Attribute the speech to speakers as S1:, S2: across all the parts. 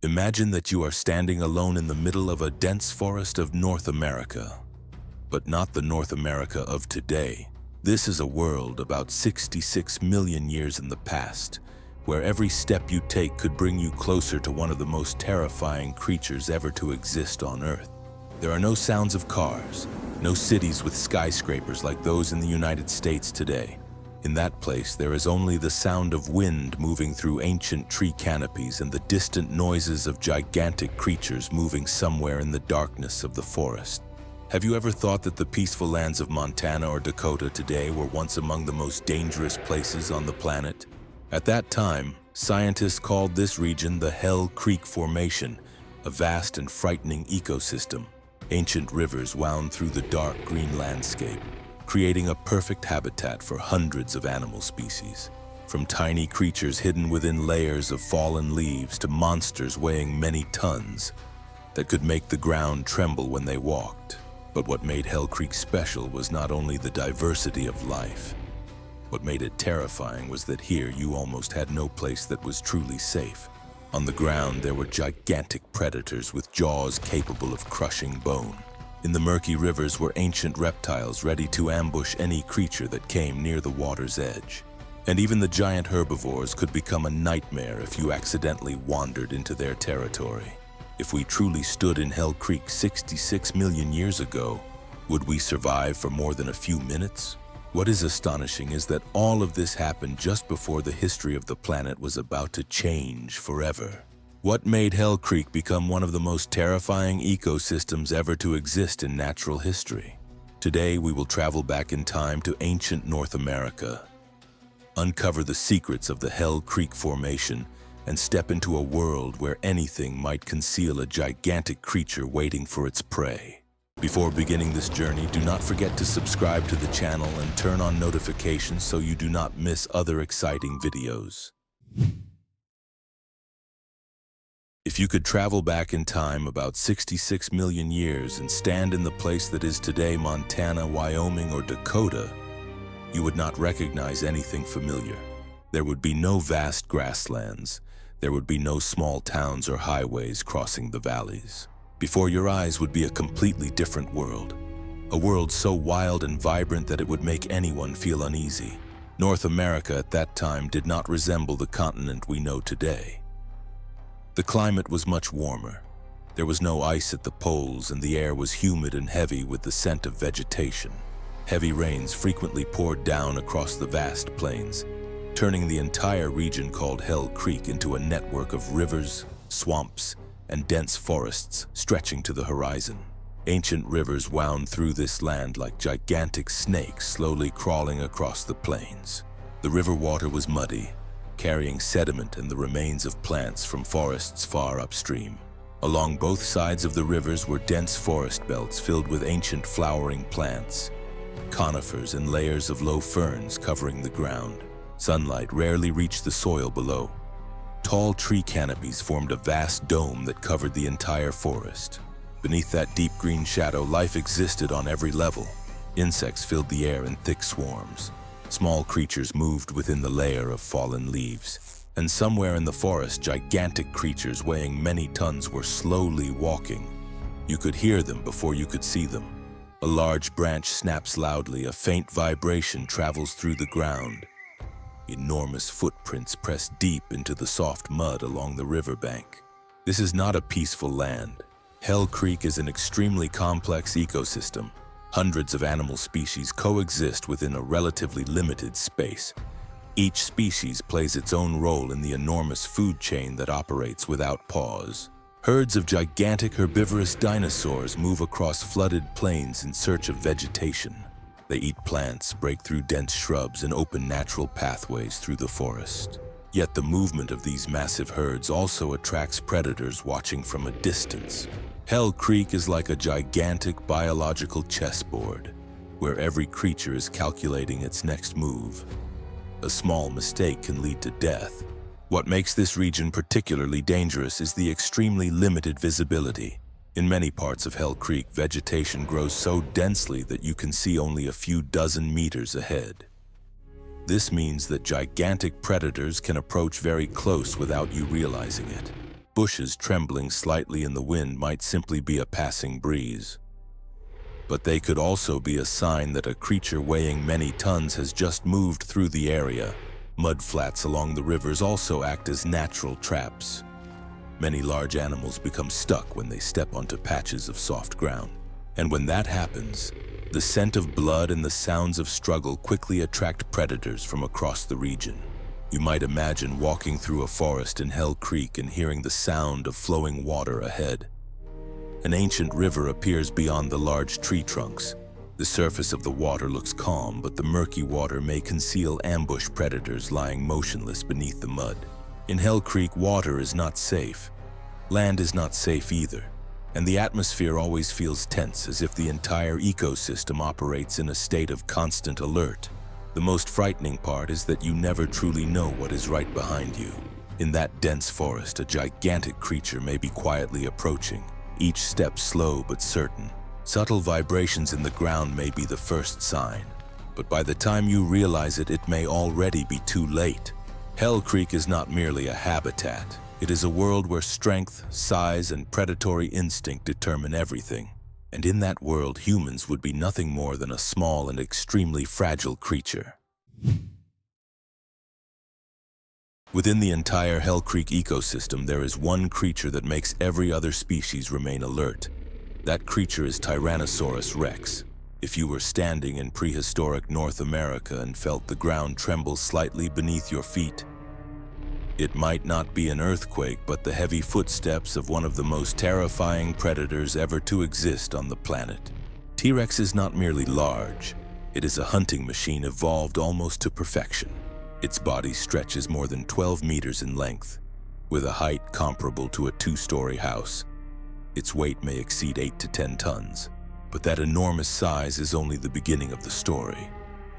S1: Imagine that you are standing alone in the middle of a dense forest of North America. But not the North America of today. This is a world about 66 million years in the past, where every step you take could bring you closer to one of the most terrifying creatures ever to exist on Earth. There are no sounds of cars, no cities with skyscrapers like those in the United States today. In that place, there is only the sound of wind moving through ancient tree canopies and the distant noises of gigantic creatures moving somewhere in the darkness of the forest. Have you ever thought that the peaceful lands of Montana or Dakota today were once among the most dangerous places on the planet? At that time, scientists called this region the Hell Creek Formation, a vast and frightening ecosystem. Ancient rivers wound through the dark green landscape, creating a perfect habitat for hundreds of animal species. From tiny creatures hidden within layers of fallen leaves to monsters weighing many tons that could make the ground tremble when they walked. But what made Hell Creek special was not only the diversity of life. What made it terrifying was that here you almost had no place that was truly safe. On the ground, there were gigantic predators with jaws capable of crushing bone. In the murky rivers were ancient reptiles ready to ambush any creature that came near the water's edge. And even the giant herbivores could become a nightmare if you accidentally wandered into their territory. If we truly stood in Hell Creek 66 million years ago, would we survive for more than a few minutes? What is astonishing is that all of this happened just before the history of the planet was about to change forever. What made Hell Creek become one of the most terrifying ecosystems ever to exist in natural history? Today, we will travel back in time to ancient North America, uncover the secrets of the Hell Creek Formation, and step into a world where anything might conceal a gigantic creature waiting for its prey. Before beginning this journey, do not forget to subscribe to the channel and turn on notifications so you do not miss other exciting videos. If you could travel back in time about 66 million years and stand in the place that is today Montana, Wyoming, or Dakota, you would not recognize anything familiar. There would be no vast grasslands. There would be no small towns or highways crossing the valleys. Before your eyes would be a completely different world. A world so wild and vibrant that it would make anyone feel uneasy. North America at that time did not resemble the continent we know today. The climate was much warmer. There was no ice at the poles, and the air was humid and heavy with the scent of vegetation. Heavy rains frequently poured down across the vast plains, turning the entire region called Hell Creek into a network of rivers, swamps, and dense forests stretching to the horizon. Ancient rivers wound through this land like gigantic snakes slowly crawling across the plains. The river water was muddy, carrying sediment and the remains of plants from forests far upstream. Along both sides of the rivers were dense forest belts filled with ancient flowering plants, conifers and layers of low ferns covering the ground. Sunlight rarely reached the soil below. Tall tree canopies formed a vast dome that covered the entire forest. Beneath that deep green shadow, life existed on every level. Insects filled the air in thick swarms. Small creatures moved within the layer of fallen leaves. And somewhere in the forest, gigantic creatures weighing many tons were slowly walking. You could hear them before you could see them. A large branch snaps loudly, a faint vibration travels through the ground. Enormous footprints press deep into the soft mud along the riverbank. This is not a peaceful land. Hell Creek is an extremely complex ecosystem. Hundreds of animal species coexist within a relatively limited space. Each species plays its own role in the enormous food chain that operates without pause. Herds of gigantic herbivorous dinosaurs move across flooded plains in search of vegetation. They eat plants, break through dense shrubs, and open natural pathways through the forest. Yet the movement of these massive herds also attracts predators watching from a distance. Hell Creek is like a gigantic biological chessboard, where every creature is calculating its next move. A small mistake can lead to death. What makes this region particularly dangerous is the extremely limited visibility. In many parts of Hell Creek, vegetation grows so densely that you can see only a few dozen meters ahead. This means that gigantic predators can approach very close without you realizing it. bushes trembling slightly in the wind might simply be a passing breeze. But they could also be a sign that a creature weighing many tons has just moved through the area. Mudflats along the rivers also act as natural traps. Many large animals become stuck when they step onto patches of soft ground. And when that happens, the scent of blood and the sounds of struggle quickly attract predators from across the region. You might imagine walking through a forest in Hell Creek and hearing the sound of flowing water ahead. An ancient river appears beyond the large tree trunks. The surface of the water looks calm, but the murky water may conceal ambush predators lying motionless beneath the mud. In Hell Creek, water is not safe. Land is not safe either, and the atmosphere always feels tense, as if the entire ecosystem operates in a state of constant alert. The most frightening part is that you never truly know what is right behind you. In that dense forest, a gigantic creature may be quietly approaching, each step slow but certain. Subtle vibrations in the ground may be the first sign, but by the time you realize it, it may already be too late. Hell Creek is not merely a habitat. It is a world where strength, size, and predatory instinct determine everything. And in that world, humans would be nothing more than a small and extremely fragile creature. Within the entire Hell Creek ecosystem, there is one creature that makes every other species remain alert. That creature is Tyrannosaurus rex. If you were standing in prehistoric North America and felt the ground tremble slightly beneath your feet, it might not be an earthquake, but the heavy footsteps of one of the most terrifying predators ever to exist on the planet. T-Rex is not merely large. It is a hunting machine evolved almost to perfection. Its body stretches more than 12 meters in length, with a height comparable to a two-story house. Its weight may exceed 8 to 10 tons, but that enormous size is only the beginning of the story.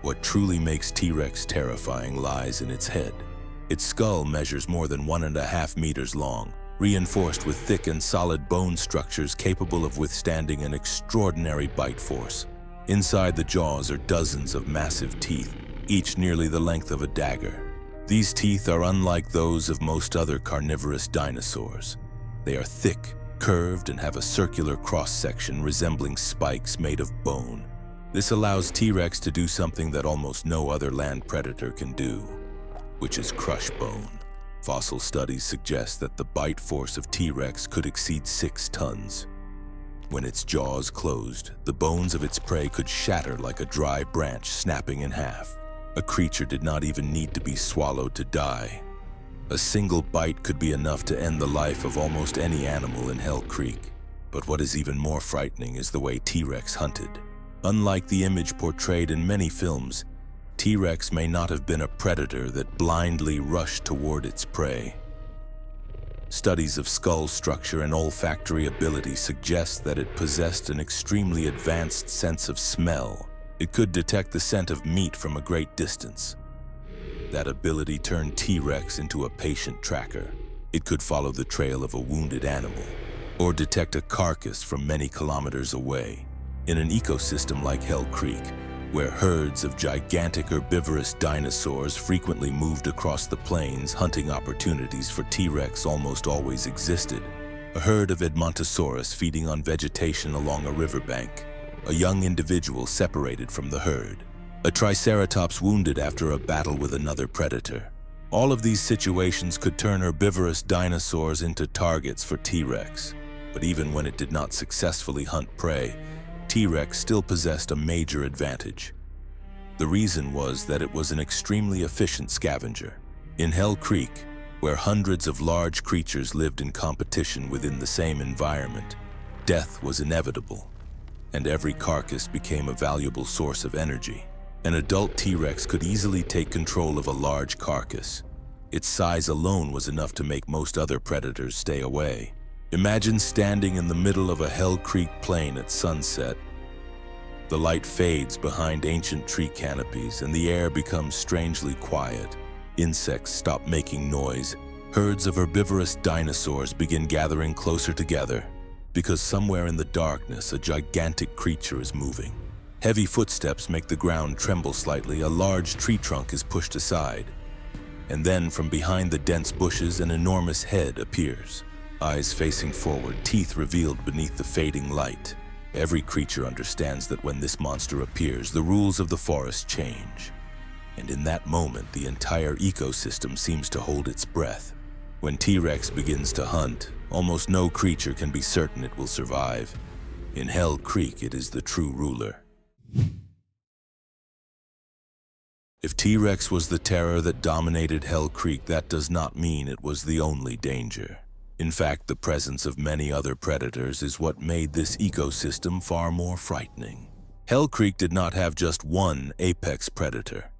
S1: What truly makes T-Rex terrifying lies in its head. Its skull measures more than 1.5 meters long, reinforced with thick and solid bone structures capable of withstanding an extraordinary bite force. Inside the jaws are dozens of massive teeth, each nearly the length of a dagger. These teeth are unlike those of most other carnivorous dinosaurs. They are thick, curved, and have a circular cross-section resembling spikes made of bone. This allows T-Rex to do something that almost no other land predator can do, which is crush bone. Fossil studies suggest that the bite force of T-Rex could exceed 6 tons. When its jaws closed, the bones of its prey could shatter like a dry branch snapping in half. A creature did not even need to be swallowed to die. A single bite could be enough to end the life of almost any animal in Hell Creek. But what is even more frightening is the way T-Rex hunted. Unlike the image portrayed in many films, T-Rex may not have been a predator that blindly rushed toward its prey. Studies of skull structure and olfactory ability suggest that it possessed an extremely advanced sense of smell. It could detect the scent of meat from a great distance. That ability turned T-Rex into a patient tracker. It could follow the trail of a wounded animal, or detect a carcass from many kilometers away. In an ecosystem like Hell Creek, where herds of gigantic herbivorous dinosaurs frequently moved across the plains, hunting opportunities for T-Rex almost always existed. A herd of Edmontosaurus feeding on vegetation along a riverbank. A young individual separated from the herd. A Triceratops wounded after a battle with another predator. All of these situations could turn herbivorous dinosaurs into targets for T-Rex. But even when it did not successfully hunt prey, T-Rex still possessed a major advantage. The reason was that it was an extremely efficient scavenger. In Hell Creek, where hundreds of large creatures lived in competition within the same environment, death was inevitable, and every carcass became a valuable source of energy. An adult T-Rex could easily take control of a large carcass. Its size alone was enough to make most other predators stay away. Imagine standing in the middle of a Hell Creek plain at sunset. The light fades behind ancient tree canopies and the air becomes strangely quiet. Insects stop making noise. Herds of herbivorous dinosaurs begin gathering closer together because somewhere in the darkness a gigantic creature is moving. Heavy footsteps make the ground tremble slightly. A large tree trunk is pushed aside. And then from behind the dense bushes an enormous head appears. eyes facing forward, teeth revealed beneath the fading light. Every creature understands that when this monster appears, the rules of the forest change. And in that moment, the entire ecosystem seems to hold its breath. When T-Rex begins to hunt, almost no creature can be certain it will survive. In Hell Creek, it is the true ruler. If T-Rex was the terror that dominated Hell Creek, that does not mean it was the only danger. In fact, the presence of many other predators is what made this ecosystem far more frightening. Hell Creek did not have just one apex predator.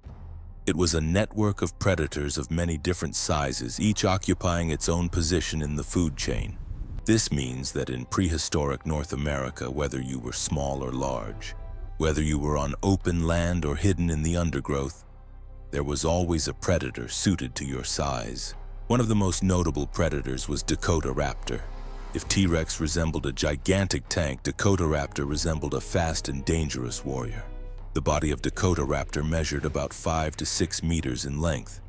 S1: It was a network of predators of many different sizes, each occupying its own position in the food chain. This means that in prehistoric North America, whether you were small or large, whether you were on open land or hidden in the undergrowth, there was always a predator suited to your size. One of the most notable predators was Dakota raptor. If T-Rex resembled a gigantic tank, Dakota raptor resembled a fast and dangerous warrior. The body of Dakota raptor measured about 5 to 6 meters in length,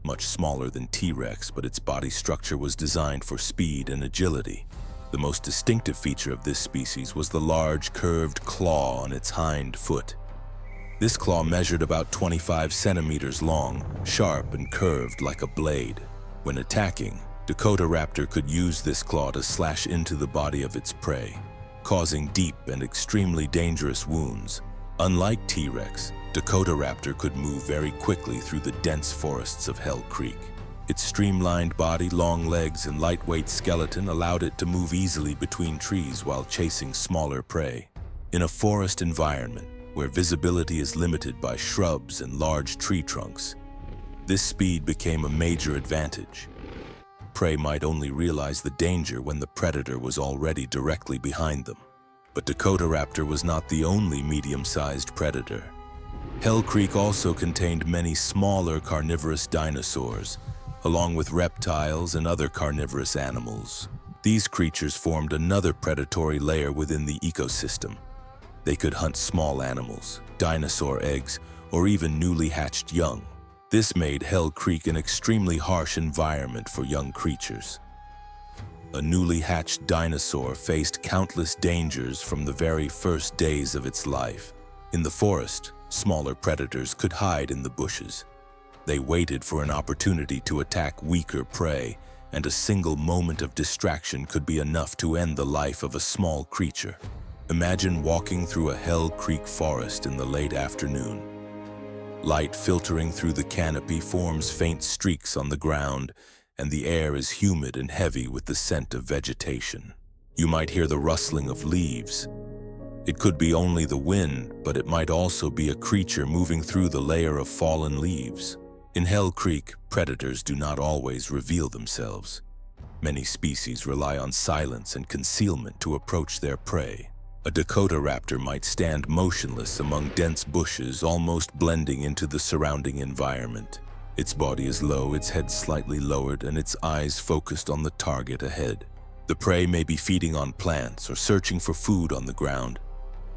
S1: much smaller than T-Rex, but its body structure was designed for speed and agility. The most distinctive feature of this species was the large, curved claw on its hind foot. This claw measured about 25 centimeters long, sharp and curved like a blade. When attacking, Dakota raptor could use this claw to slash into the body of its prey, causing deep and extremely dangerous wounds. Unlike T-Rex, Dakota raptor could move very quickly through the dense forests of Hell Creek. Its streamlined body, long legs, and lightweight skeleton allowed it to move easily between trees while chasing smaller prey. In a forest environment, where visibility is limited by shrubs and large tree trunks, this speed became a major advantage. Prey might only realize the danger when the predator was already directly behind them. But Dakota raptor was not the only medium-sized predator. Hell Creek also contained many smaller carnivorous dinosaurs, along with reptiles and other carnivorous animals. These creatures formed another predatory layer within the ecosystem. They could hunt small animals, dinosaur eggs, or even newly hatched young. This made Hell Creek an extremely harsh environment for young creatures. A newly hatched dinosaur faced countless dangers from the very first days of its life. In the forest, smaller predators could hide in the bushes. They waited for an opportunity to attack weaker prey, and a single moment of distraction could be enough to end the life of a small creature. Imagine walking through a Hell Creek forest in the late afternoon. Light filtering through the canopy forms faint streaks on the ground, and the air is humid and heavy with the scent of vegetation. You might hear the rustling of leaves. It could be only the wind, but it might also be a creature moving through the layer of fallen leaves. In Hell Creek, predators do not always reveal themselves. Many species rely on silence and concealment to approach their prey. A Dakota raptor might stand motionless among dense bushes, almost blending into the surrounding environment. Its body is low, its head slightly lowered, and its eyes focused on the target ahead. The prey may be feeding on plants or searching for food on the ground,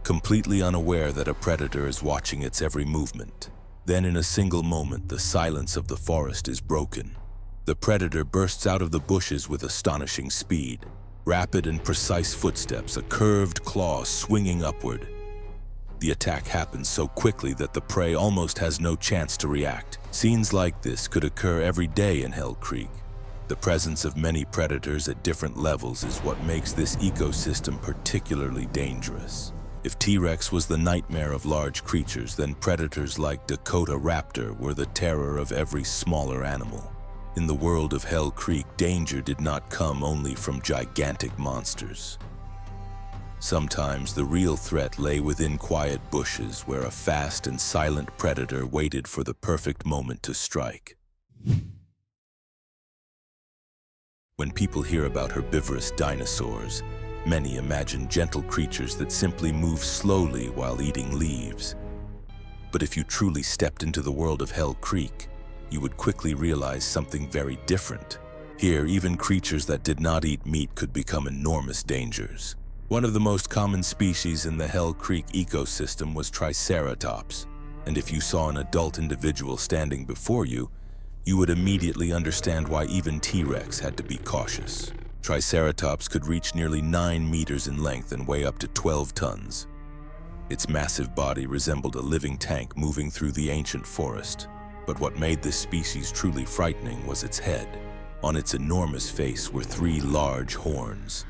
S1: completely unaware that a predator is watching its every movement. Then in a single moment, the silence of the forest is broken. The predator bursts out of the bushes with astonishing speed. Rapid and precise footsteps, a curved claw swinging upward. The attack happens so quickly that the prey almost has no chance to react. Scenes like this could occur every day in Hell Creek. The presence of many predators at different levels is what makes this ecosystem particularly dangerous. If T-Rex was the nightmare of large creatures, then predators like Dakota raptor were the terror of every smaller animal. In the world of Hell Creek, danger did not come only from gigantic monsters. Sometimes the real threat lay within quiet bushes where a fast and silent predator waited for the perfect moment to strike. When people hear about herbivorous dinosaurs, many imagine gentle creatures that simply move slowly while eating leaves. But if you truly stepped into the world of Hell Creek, you would quickly realize something very different. Here, even creatures that did not eat meat could become enormous dangers. One of the most common species in the Hell Creek ecosystem was Triceratops, and if you saw an adult individual standing before you, you would immediately understand why even T-Rex had to be cautious. Triceratops could reach nearly 9 meters in length and weigh up to 12 tons. Its massive body resembled a living tank moving through the ancient forest. But what made this species truly frightening was its head. On its enormous face were 3 large horns.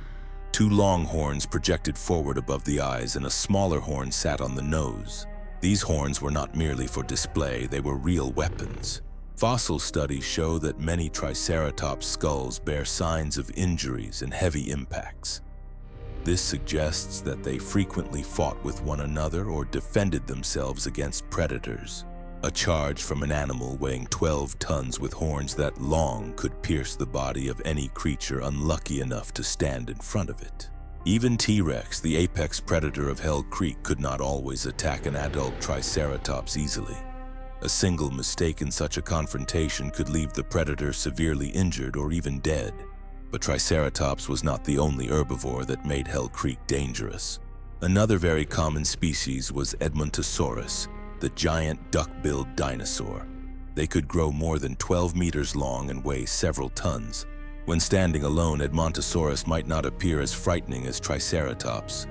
S1: 2 long horns projected forward above the eyes, and a smaller horn sat on the nose. These horns were not merely for display, they were real weapons. Fossil studies show that many Triceratops skulls bear signs of injuries and heavy impacts. This suggests that they frequently fought with one another or defended themselves against predators. A charge from an animal weighing 12 tons with horns that long could pierce the body of any creature unlucky enough to stand in front of it. Even T-Rex, the apex predator of Hell Creek, could not always attack an adult Triceratops easily. A single mistake in such a confrontation could leave the predator severely injured or even dead. But Triceratops was not the only herbivore that made Hell Creek dangerous. Another very common species was Edmontosaurus, the giant duck-billed dinosaur. They could grow more than 12 meters long and weigh several tons. When standing alone, Edmontosaurus might not appear as frightening as Triceratops,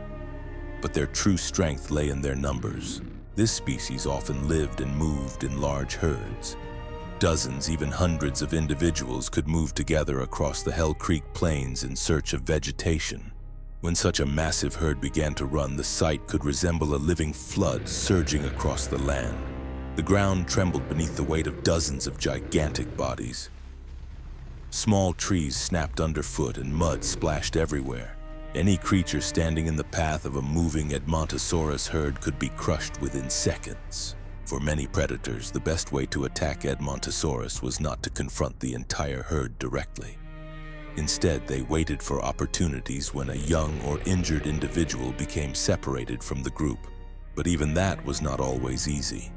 S1: but their true strength lay in their numbers. This species often lived and moved in large herds. Dozens, even hundreds of individuals could move together across the Hell Creek plains in search of vegetation. When such a massive herd began to run, the sight could resemble a living flood surging across the land. The ground trembled beneath the weight of dozens of gigantic bodies. Small trees snapped underfoot and mud splashed everywhere. Any creature standing in the path of a moving Edmontosaurus herd could be crushed within seconds. For many predators, the best way to attack Edmontosaurus was not to confront the entire herd directly. Instead, they waited for opportunities when a young or injured individual became separated from the group. But even that was not always easy.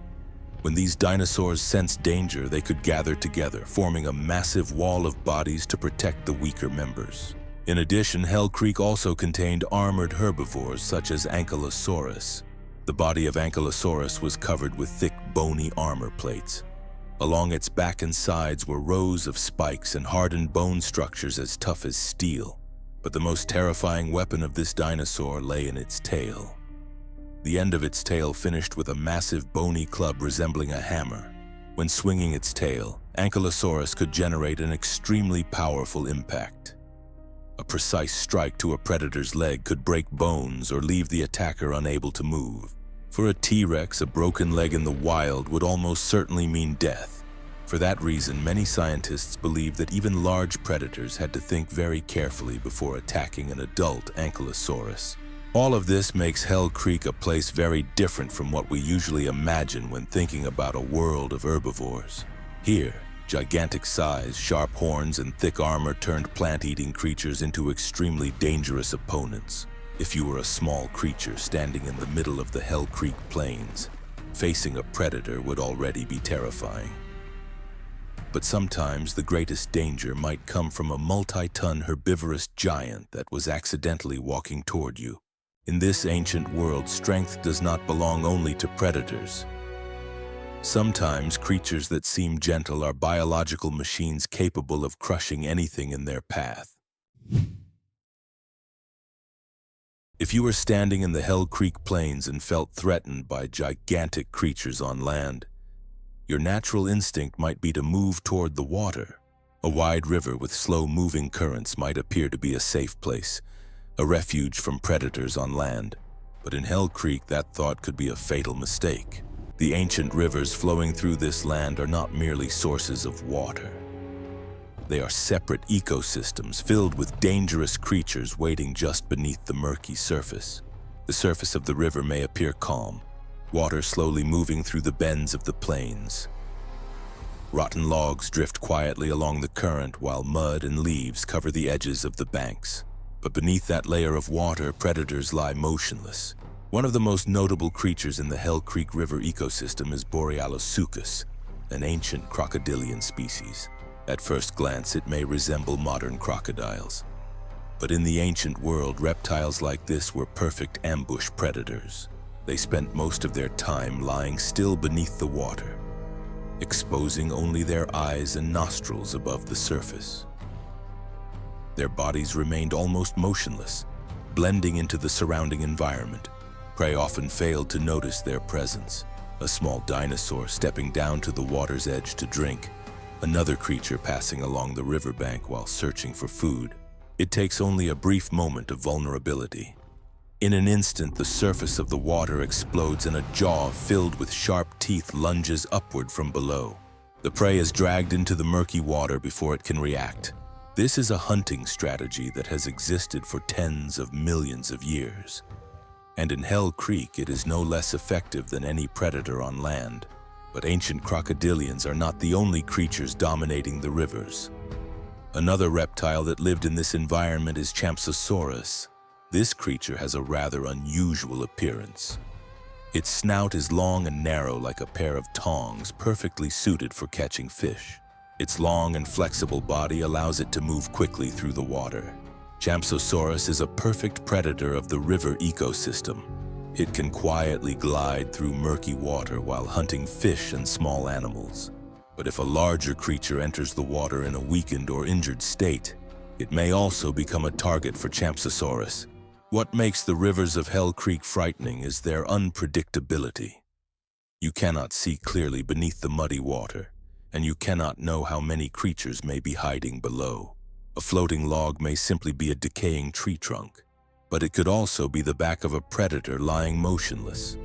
S1: When these dinosaurs sensed danger, they could gather together, forming a massive wall of bodies to protect the weaker members. In addition, Hell Creek also contained armored herbivores such as Ankylosaurus. The body of Ankylosaurus was covered with thick, bony armor plates. Along its back and sides were rows of spikes and hardened bone structures as tough as steel. But the most terrifying weapon of this dinosaur lay in its tail. The end of its tail finished with a massive bony club resembling a hammer. When swinging its tail, Ankylosaurus could generate an extremely powerful impact. A precise strike to a predator's leg could break bones or leave the attacker unable to move. For a T-Rex, a broken leg in the wild would almost certainly mean death. For that reason, many scientists believe that even large predators had to think very carefully before attacking an adult Ankylosaurus. All of this makes Hell Creek a place very different from what we usually imagine when thinking about a world of herbivores. Here, gigantic size, sharp horns, and thick armor turned plant-eating creatures into extremely dangerous opponents. If you were a small creature standing in the middle of the Hell Creek plains, facing a predator would already be terrifying. But sometimes the greatest danger might come from a multi-ton herbivorous giant that was accidentally walking toward you. In this ancient world, strength does not belong only to predators. Sometimes creatures that seem gentle are biological machines capable of crushing anything in their path. If you were standing in the Hell Creek plains and felt threatened by gigantic creatures on land, your natural instinct might be to move toward the water. A wide river with slow-moving currents might appear to be a safe place, a refuge from predators on land. But in Hell Creek, that thought could be a fatal mistake. The ancient rivers flowing through this land are not merely sources of water. They are separate ecosystems filled with dangerous creatures waiting just beneath the murky surface. The surface of the river may appear calm, water slowly moving through the bends of the plains. Rotten logs drift quietly along the current while mud and leaves cover the edges of the banks. But beneath that layer of water, predators lie motionless. One of the most notable creatures in the Hell Creek River ecosystem is Borealosuchus, an ancient crocodilian species. At first glance, it may resemble modern crocodiles. But in the ancient world, reptiles like this were perfect ambush predators. They spent most of their time lying still beneath the water, exposing only their eyes and nostrils above the surface. Their bodies remained almost motionless, blending into the surrounding environment. Prey often failed to notice their presence. A small dinosaur stepping down to the water's edge to drink, another creature passing along the riverbank while searching for food. It takes only a brief moment of vulnerability. In an instant, the surface of the water explodes and a jaw filled with sharp teeth lunges upward from below. The prey is dragged into the murky water before it can react. This is a hunting strategy that has existed for tens of millions of years. And in Hell Creek, it is no less effective than any predator on land. But ancient crocodilians are not the only creatures dominating the rivers. Another reptile that lived in this environment is Champsosaurus. This creature has a rather unusual appearance. Its snout is long and narrow like a pair of tongs, perfectly suited for catching fish. Its long and flexible body allows it to move quickly through the water. Champsosaurus is a perfect predator of the river ecosystem. It can quietly glide through murky water while hunting fish and small animals. But if a larger creature enters the water in a weakened or injured state, it may also become a target for Champsosaurus. What makes the rivers of Hell Creek frightening is their unpredictability. You cannot see clearly beneath the muddy water, and you cannot know how many creatures may be hiding below. A floating log may simply be a decaying tree trunk, but it could also be the back of a predator lying motionless.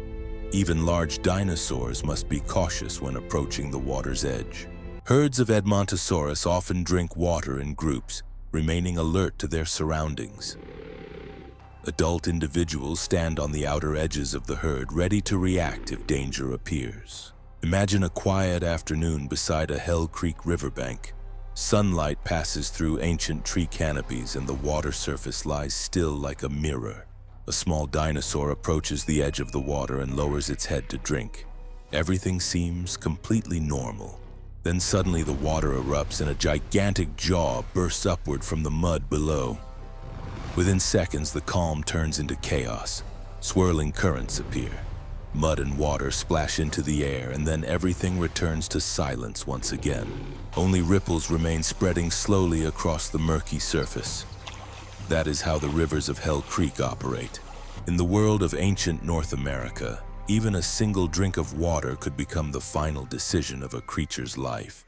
S1: Even large dinosaurs must be cautious when approaching the water's edge. Herds of Edmontosaurus often drink water in groups, remaining alert to their surroundings. Adult individuals stand on the outer edges of the herd, ready to react if danger appears. Imagine a quiet afternoon beside a Hell Creek riverbank. Sunlight passes through ancient tree canopies and the water surface lies still like a mirror. A small dinosaur approaches the edge of the water and lowers its head to drink. Everything seems completely normal. Then suddenly the water erupts and a gigantic jaw bursts upward from the mud below. Within seconds, the calm turns into chaos. Swirling currents appear. Mud and water splash into the air, and then everything returns to silence once again. Only ripples remain spreading slowly across the murky surface. That is how the rivers of Hell Creek operate. In the world of ancient North America, even a single drink of water could become the final decision of a creature's life.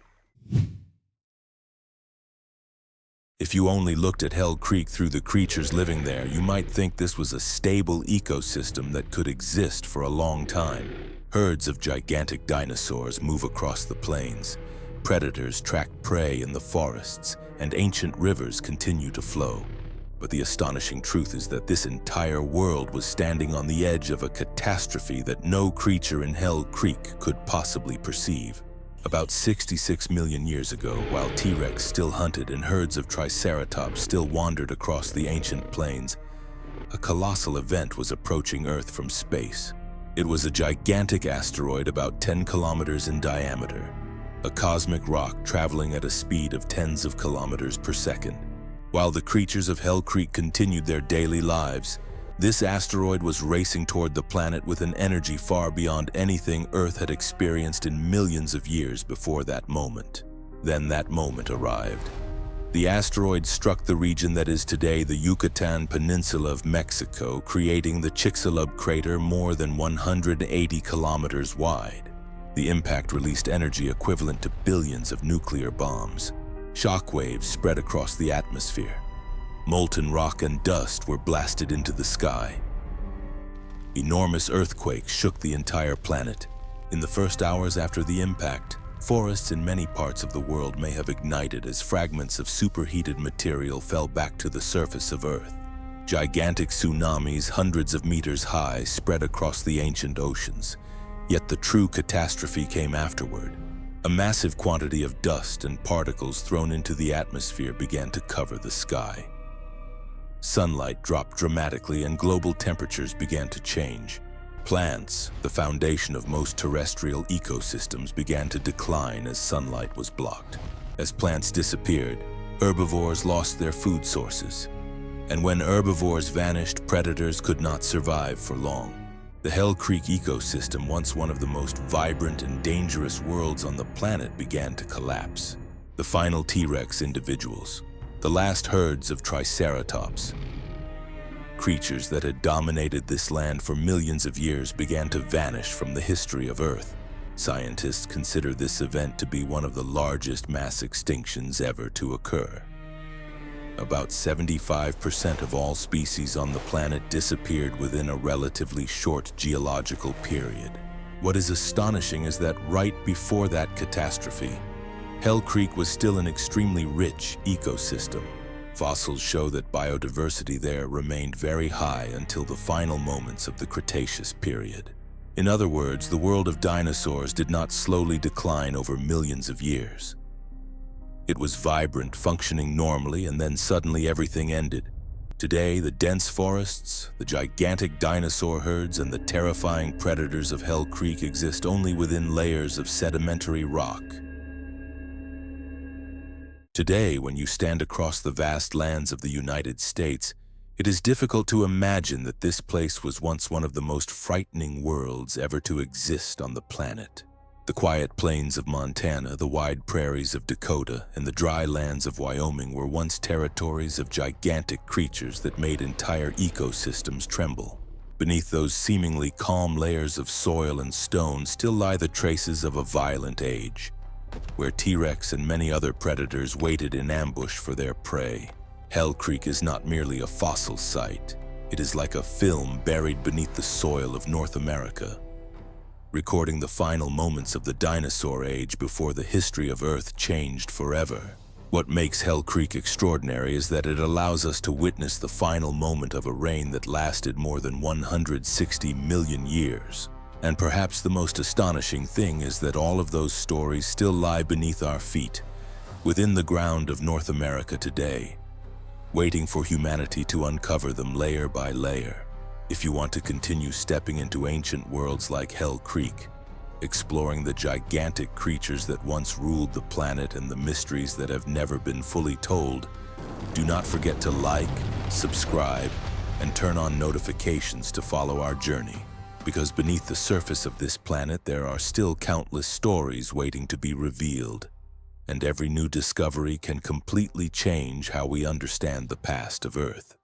S1: If you only looked at Hell Creek through the creatures living there, you might think this was a stable ecosystem that could exist for a long time. Herds of gigantic dinosaurs move across the plains. Predators track prey in the forests, and ancient rivers continue to flow. But the astonishing truth is that this entire world was standing on the edge of a catastrophe that no creature in Hell Creek could possibly perceive. About 66 million years ago, while T-Rex still hunted and herds of Triceratops still wandered across the ancient plains, a colossal event was approaching Earth from space. It was a gigantic asteroid about 10 kilometers in diameter, a cosmic rock traveling at a speed of tens of kilometers per second. While the creatures of Hell Creek continued their daily lives, this asteroid was racing toward the planet with an energy far beyond anything Earth had experienced in millions of years before that moment. Then that moment arrived. The asteroid struck the region that is today the Yucatan Peninsula of Mexico, creating the Chicxulub crater more than 180 kilometers wide. The impact released energy equivalent to billions of nuclear bombs. Shockwaves spread across the atmosphere. Molten rock and dust were blasted into the sky. Enormous earthquakes shook the entire planet. In the first hours after the impact, forests in many parts of the world may have ignited as fragments of superheated material fell back to the surface of Earth. Gigantic tsunamis hundreds of meters high spread across the ancient oceans. Yet the true catastrophe came afterward. A massive quantity of dust and particles thrown into the atmosphere began to cover the sky. Sunlight dropped dramatically and global temperatures began to change. Plants, the foundation of most terrestrial ecosystems, began to decline as sunlight was blocked. As plants disappeared, herbivores lost their food sources. And when herbivores vanished, predators could not survive for long. The Hell Creek ecosystem, once one of the most vibrant and dangerous worlds on the planet, began to collapse. The final T-Rex individuals, the last herds of Triceratops. Creatures that had dominated this land for millions of years began to vanish from the history of Earth. Scientists consider this event to be one of the largest mass extinctions ever to occur. About 75% of all species on the planet disappeared within a relatively short geological period. What is astonishing is that right before that catastrophe, Hell Creek was still an extremely rich ecosystem. Fossils show that biodiversity there remained very high until the final moments of the Cretaceous period. In other words, the world of dinosaurs did not slowly decline over millions of years. It was vibrant, functioning normally, and then suddenly everything ended. Today, the dense forests, the gigantic dinosaur herds, and the terrifying predators of Hell Creek exist only within layers of sedimentary rock. Today, when you stand across the vast lands of the United States, it is difficult to imagine that this place was once one of the most frightening worlds ever to exist on the planet. The quiet plains of Montana, the wide prairies of Dakota, and the dry lands of Wyoming were once territories of gigantic creatures that made entire ecosystems tremble. Beneath those seemingly calm layers of soil and stone still lie the traces of a violent age, where T-Rex and many other predators waited in ambush for their prey. Hell Creek is not merely a fossil site. It is like a film buried beneath the soil of North America, recording the final moments of the dinosaur age before the history of Earth changed forever. What makes Hell Creek extraordinary is that it allows us to witness the final moment of a reign that lasted more than 160 million years. And perhaps the most astonishing thing is that all of those stories still lie beneath our feet, within the ground of North America today, waiting for humanity to uncover them layer by layer. If you want to continue stepping into ancient worlds like Hell Creek, exploring the gigantic creatures that once ruled the planet and the mysteries that have never been fully told, do not forget to like, subscribe, and turn on notifications to follow our journey. Because beneath the surface of this planet, there are still countless stories waiting to be revealed, and every new discovery can completely change how we understand the past of Earth.